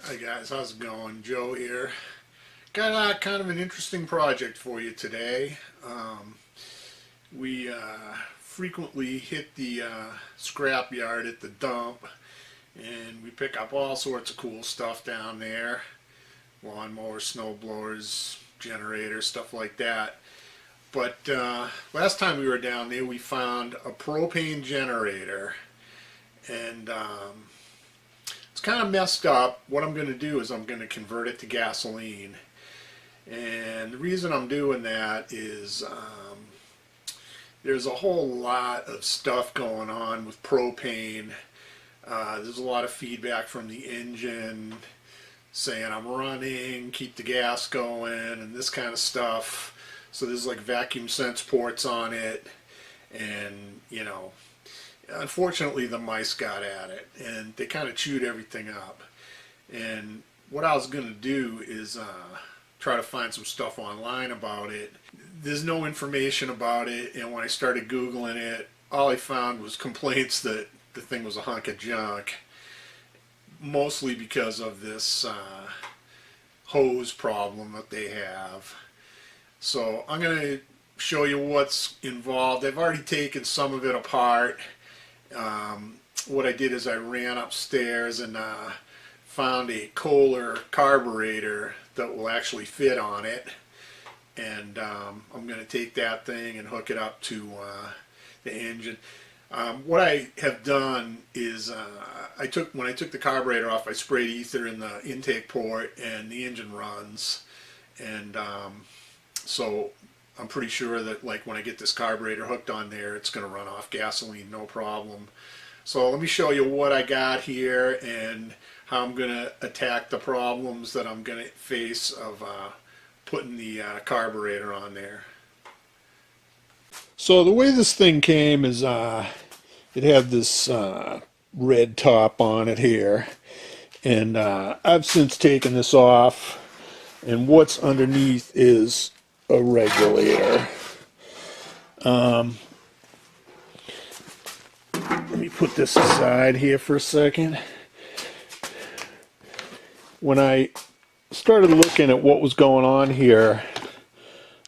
Hi guys, how's it going? Joe here. Got kind of an interesting project for you today. We frequently hit the scrap yard at the dump, and we pick up all sorts of cool stuff down there. Lawnmowers, snow blowers, generators, stuff like that. But last time we were down there, we found a propane generator, and it's kind of messed up. What I'm going to do is I'm going to convert it to gasoline. And the reason I'm doing that is there's a whole lot of stuff going on with propane. There's a lot of feedback from the engine saying I'm running, keep the gas going, and this kind of stuff. So there's like vacuum sense ports on it, and unfortunately the mice got at it and they kind of chewed everything up. And what I was going to do is try to find some stuff online about it. There's no information about it, and when I started Googling it, all I found was complaints that the thing was a hunk of junk, mostly because of this hose problem that they have. So I'm going to show you what's involved. I've already taken some of it apart. What I did is I ran upstairs and found a Kohler carburetor that will actually fit on it, and I'm going to take that thing and hook it up to the engine. What I have done is when I took the carburetor off, I sprayed ether in the intake port, and the engine runs. And so I'm pretty sure that when I get this carburetor hooked on there, it's going to run off gasoline, no problem. So let me show you what I got here and how I'm going to attack the problems that I'm going to face of putting the carburetor on there. So the way this thing came is it had this red top on it here, and I've since taken this off, and what's underneath is a regulator. Let me put this aside here for a second. When I started looking at what was going on here,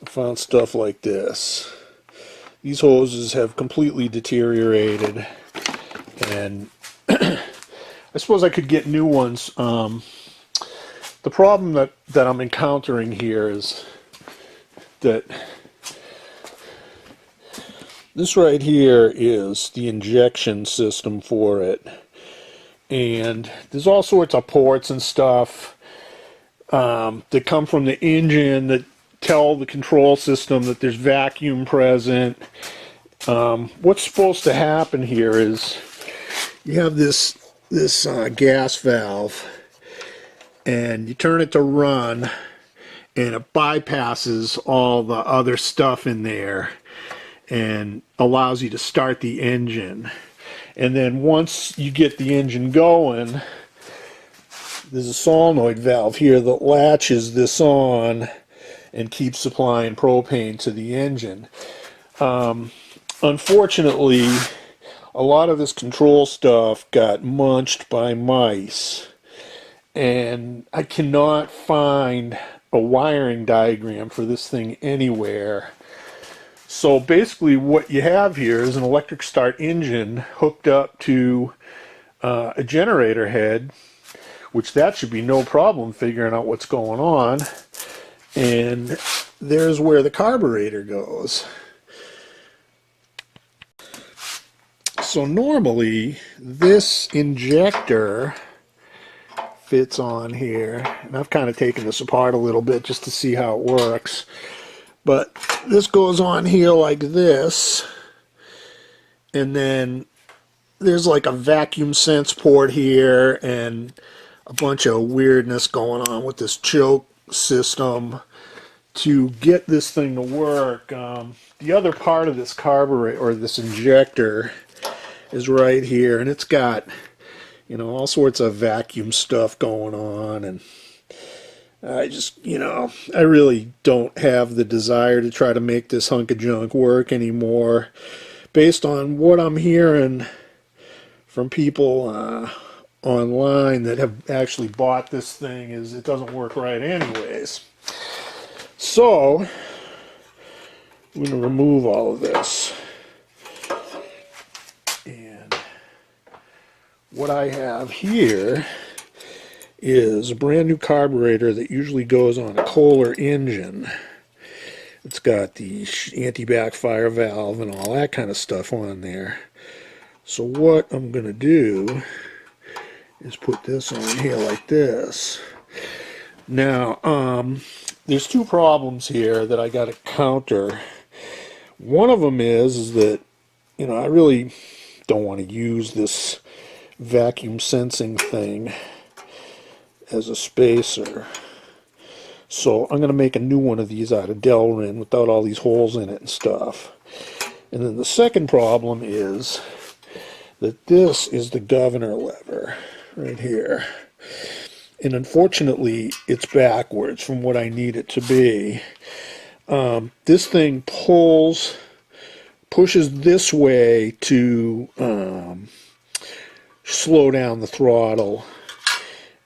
I found stuff like this. These hoses have completely deteriorated, and I suppose I could get new ones. The problem that I'm encountering here is that this right here is the injection system for it, and there's all sorts of ports and stuff that come from the engine that tell the control system that there's vacuum present. What's supposed to happen here is you have this gas valve, and you turn it to run, and it bypasses all the other stuff in there and allows you to start the engine. And then once you get the engine going, there's a solenoid valve here that latches this on and keeps supplying propane to the engine. Unfortunately, a lot of this control stuff got munched by mice, and I cannot find a wiring diagram for this thing anywhere. So basically what you have here is an electric start engine hooked up to a generator head, which that should be no problem figuring out what's going on. And there's where the carburetor goes. So normally this injector fits on here, and I've kind of taken this apart a little bit just to see how it works. But this goes on here like this, and then there's like a vacuum sense port here and a bunch of weirdness going on with this choke system to get this thing to work. The other part of this carburetor, or this injector, is right here, and it's got all sorts of vacuum stuff going on, and I just, I really don't have the desire to try to make this hunk of junk work anymore. Based on what I'm hearing from people online that have actually bought this thing is it doesn't work right anyways. So I'm going to remove all of this. And what I have here is a brand new carburetor that usually goes on a Kohler engine. It's got the anti-backfire valve and all that kind of stuff on there. So what I'm going to do is put this on here like this. Now, there's two problems here that I got to counter. One of them is that, you know, I really don't want to use this vacuum sensing thing as a spacer. So I'm going to make a new one of these out of Delrin without all these holes in it and stuff. And then the second problem is that this is the governor lever right here. And unfortunately, it's backwards from what I need it to be. This thing pushes this way to slow down the throttle.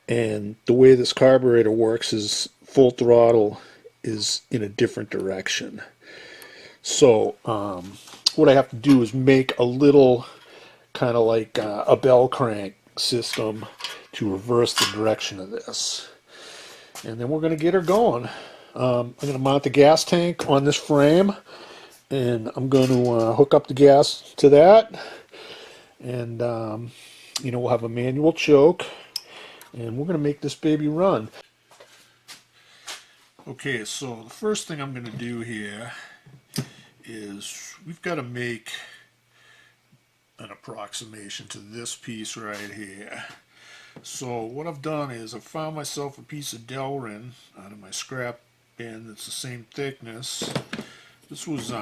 And the way this carburetor works is full throttle is in a different direction. So what I have to do is make a little kind of like a bell crank system to reverse the direction of this. And then we're going to get her going. I'm going to mount the gas tank on this frame, and I'm going to hook up the gas to that. And, you know, we'll have a manual choke, and we're going to make this baby run. Okay, so the first thing I'm going to do here is we've got to make an approximation to this piece right here. So what I've done is I've found myself a piece of Delrin out of my scrap bin that's the same thickness. This was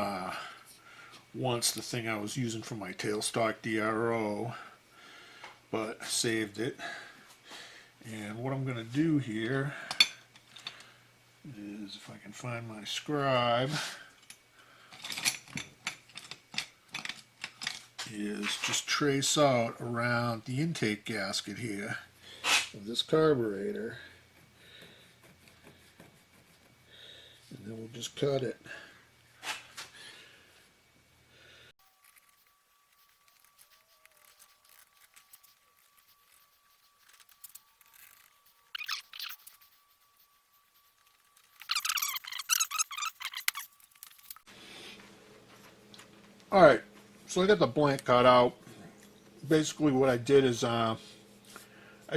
once the thing I was using for my tailstock DRO, but I saved it. And what I'm going to do here is, if I can find my scribe, is just trace out around the intake gasket here of this carburetor, and then we'll just cut it. Alright, so I got the blank cut out. Basically what I did is I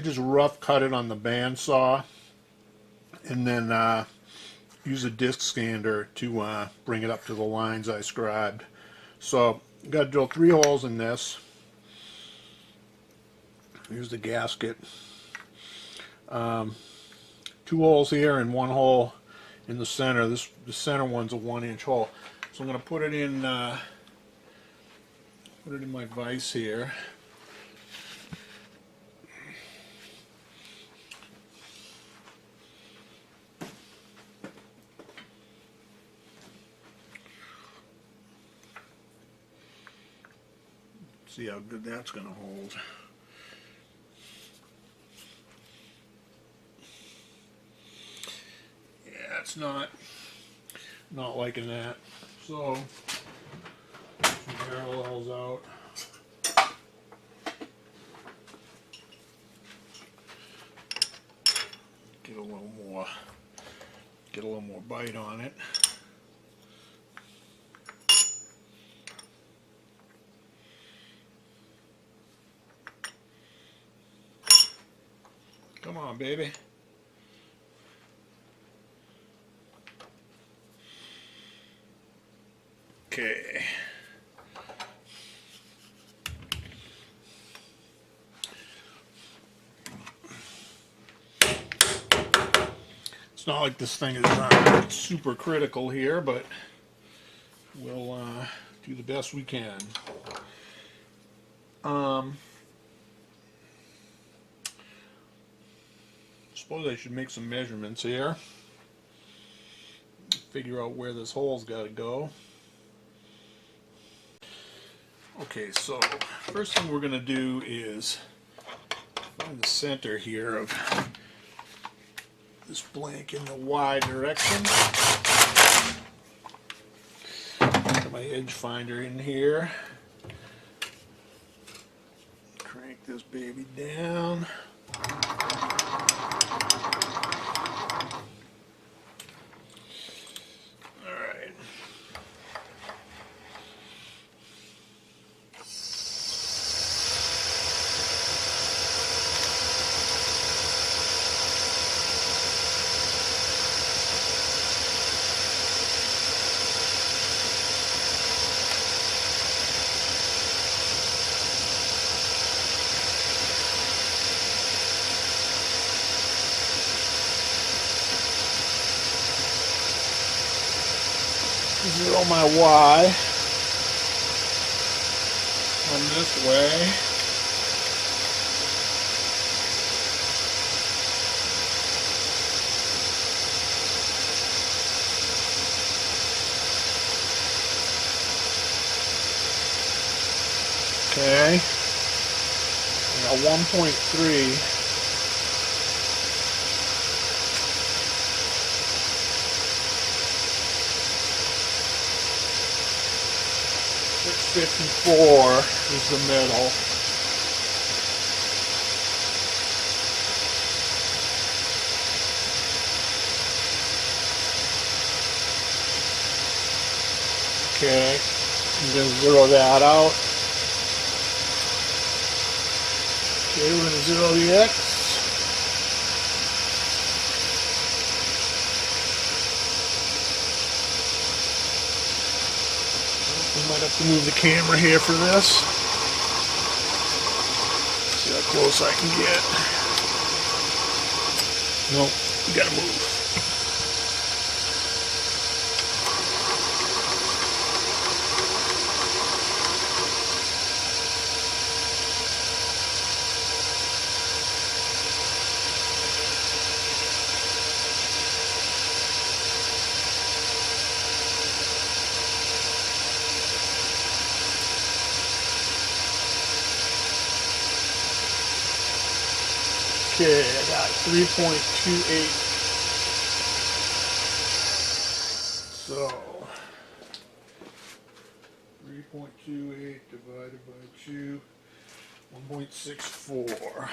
just rough cut it on the bandsaw, and then use a disc sander to bring it up to the lines I scribed. So I've got to drill 3 holes in this. Here's the gasket. 2 holes here and 1 hole in the center. The center one's a 1-inch hole. So I'm going to put it in my vise here. See how good that's going to hold. Yeah, it's not liking that. So some parallels out. Get a little more bite on it. Come on, baby. Okay. It's not like this thing is super critical here, but we'll do the best we can. Suppose I should make some measurements here. Figure out where this hole's got to go. Okay, so first thing we're going to do is find the center here of this blank in the Y direction. Got my edge finder in here. Crank this baby down. Zero my Y on this way. Okay. I got 1.3. .54 is the middle. Okay, I'm going to zero that out. Okay, we're going to zero the X. Might have to move the camera here for this. See how close I can get. Nope, we gotta move. Okay, I got 3.28. So 3.28 divided by 2, 1.64.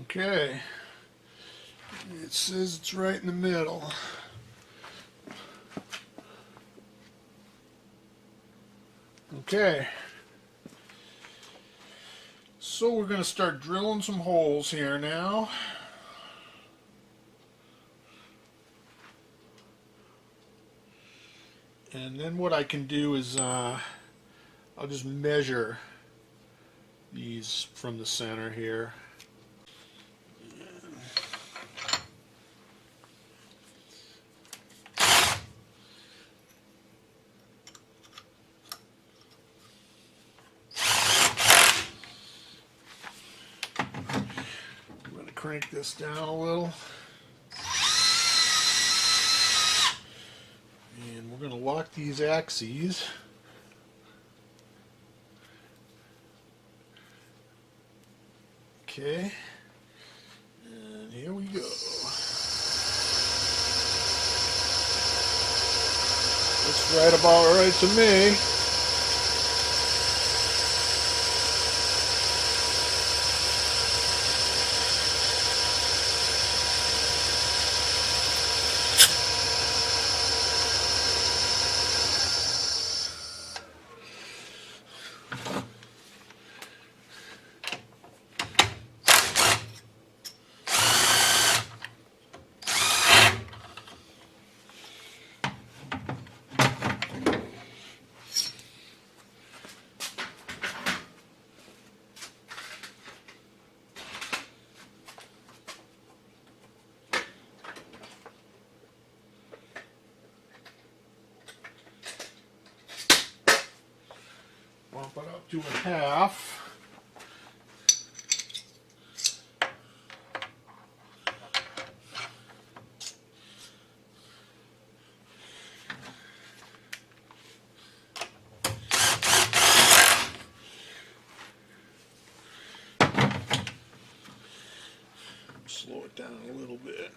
Okay, it says it's right in the middle. Okay, so we're going to start drilling some holes here now. And then what I can do is I'll just measure these from the center here. Crank this down a little, and we're going to lock these axes. Okay, and here we go. That's right about right to me. do a half. Slow it down a little bit.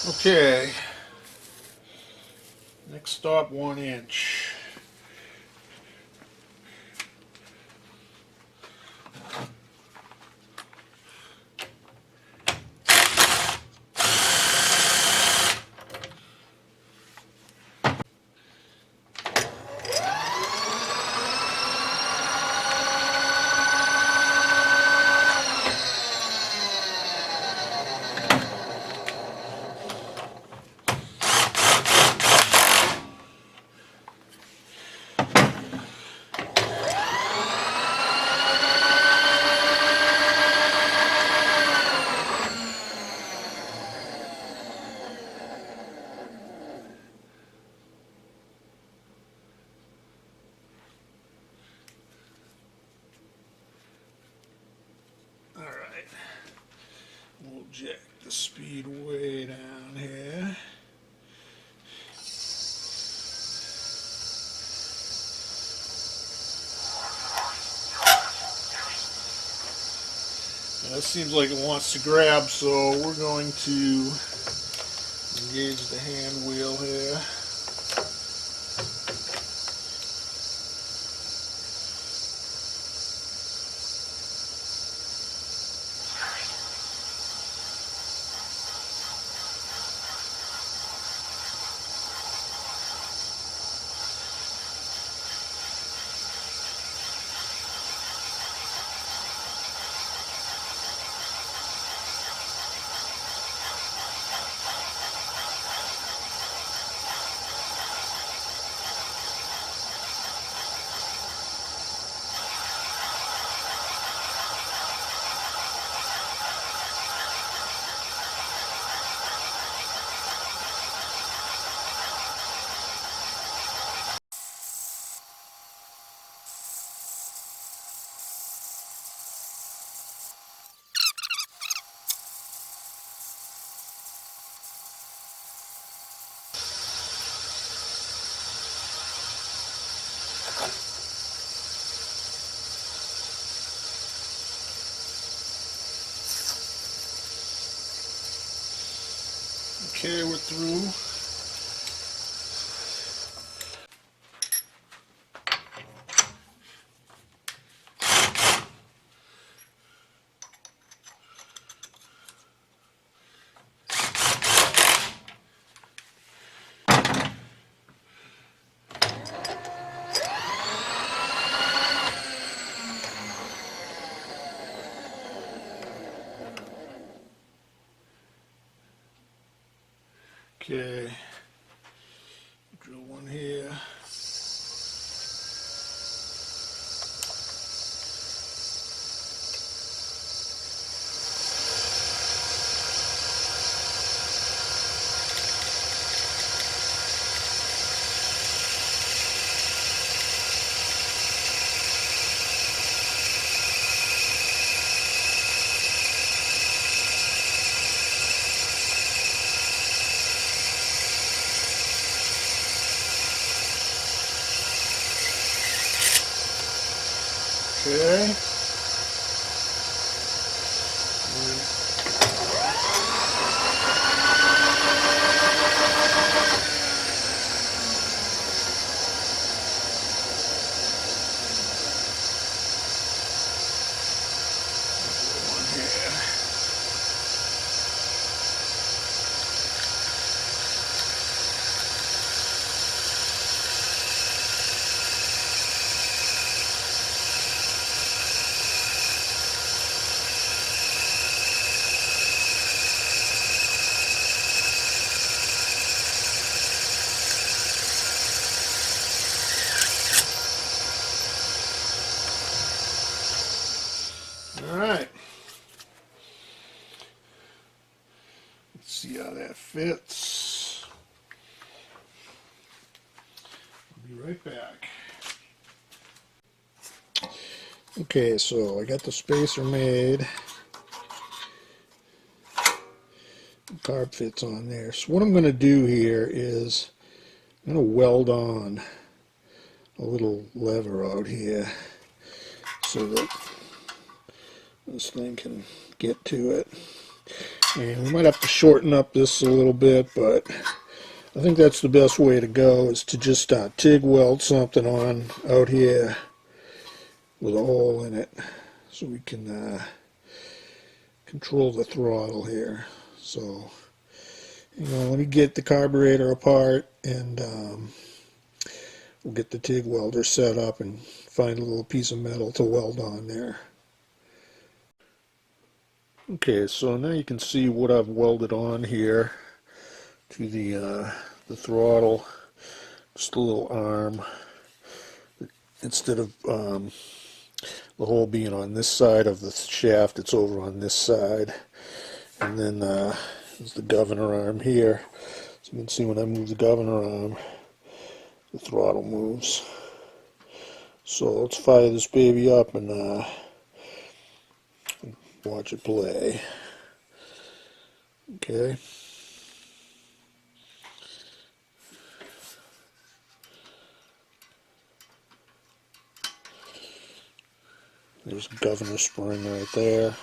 Okay, next stop, 1 inch. Alright, we'll jack the speed way down here. Now, this seems like it wants to grab, so we're going to engage the hand wheel here. Okay, we're through. Okay, drill one here. Okay. Alright. Let's see how that fits. I'll be right back. Okay, so I got the spacer made. The carb fits on there. So what I'm going to do here is I'm going to weld on a little lever out here so that this thing can get to it. And we might have to shorten up this a little bit, but I think that's the best way to go, is to just TIG weld something on out here with a hole in it so we can control the throttle here. So, let me get the carburetor apart, and we'll get the TIG welder set up and find a little piece of metal to weld on there. Okay, so now you can see what I've welded on here to the throttle. Just a little arm. Instead of the hole being on this side of the shaft, it's over on this side. And then there's the governor arm here. So you can see when I move the governor arm, the throttle moves. So let's fire this baby up and watch it play. Okay. There's the governor spring right there.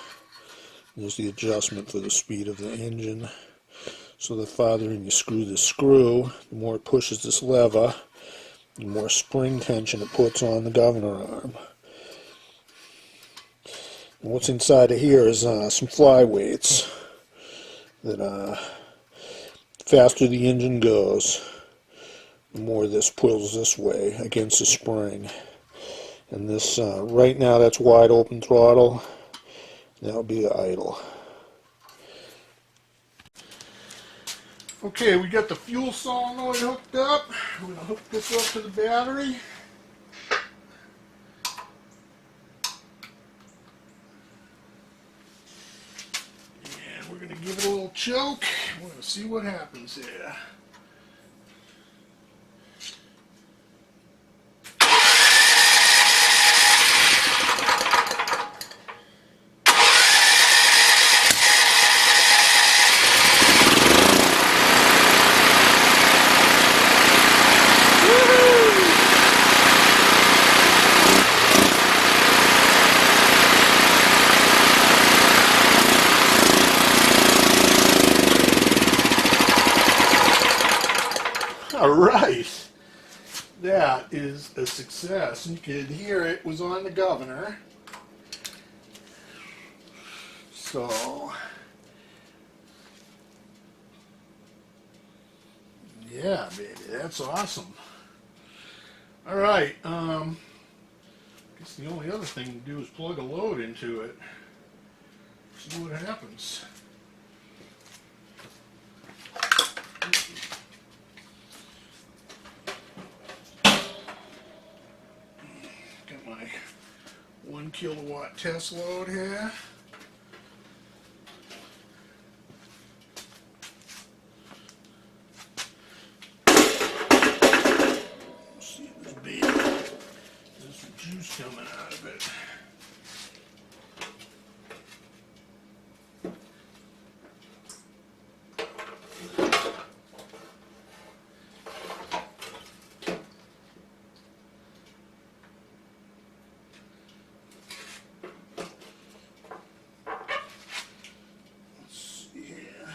There's the adjustment for the speed of the engine. So the farther in you screw the screw, the more it pushes this lever, the more spring tension it puts on the governor arm. And what's inside of here is some fly weights that faster the engine goes, the more this pulls this way against the spring. And this, right now that's wide open throttle. That'll be the idle. Okay, we got the fuel solenoid hooked up. I'm going to hook this up to the battery. And we're going to give it a little choke. We're going to see what happens here. Alright, that is a success. You could hear it was on the governor. So, yeah, baby, that's awesome. Alright, I guess the only other thing to do is plug a load into it. See what happens. Got my 1 kilowatt test load here. See if this baby, there's some juice coming out of it. Let's see here.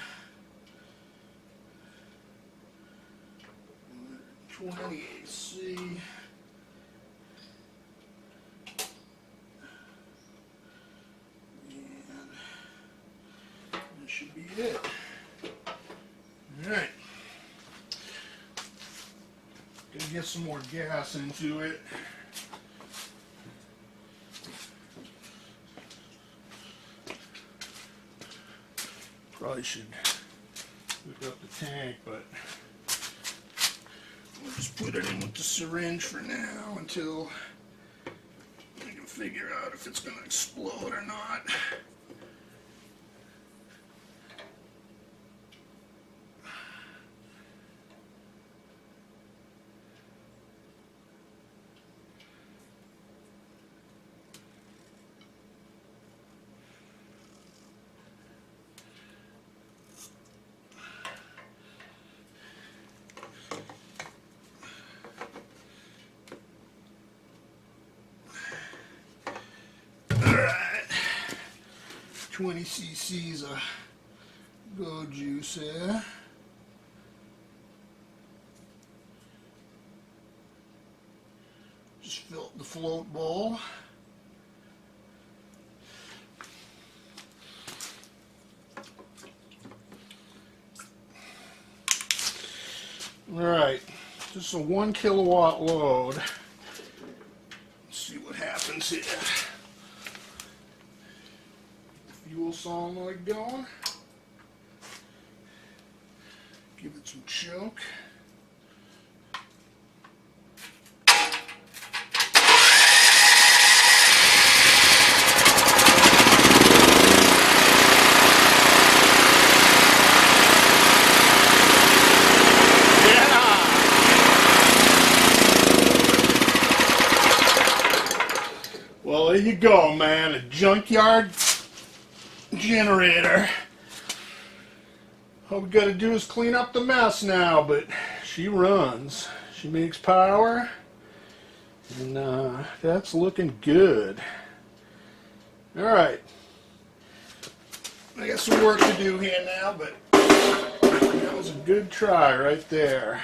20 AC. And that should be it. Alright. Gonna get some more gas into it. Probably should hook up the tank, but we'll just put it in with the syringe for now until I can figure out if it's going to explode or not. Alright, 20 cc's of go juice here. Just fill up the float bowl. Alright, this is a 1 kilowatt load. Let's see what happens here. Fuel solenoid going. Give it some choke. Well, there you go, man. A Junkyard Generator. All we got to do is clean up the mess now, but she runs. She makes power, and that's looking good. Alright. I got some work to do here now, but that was a good try right there.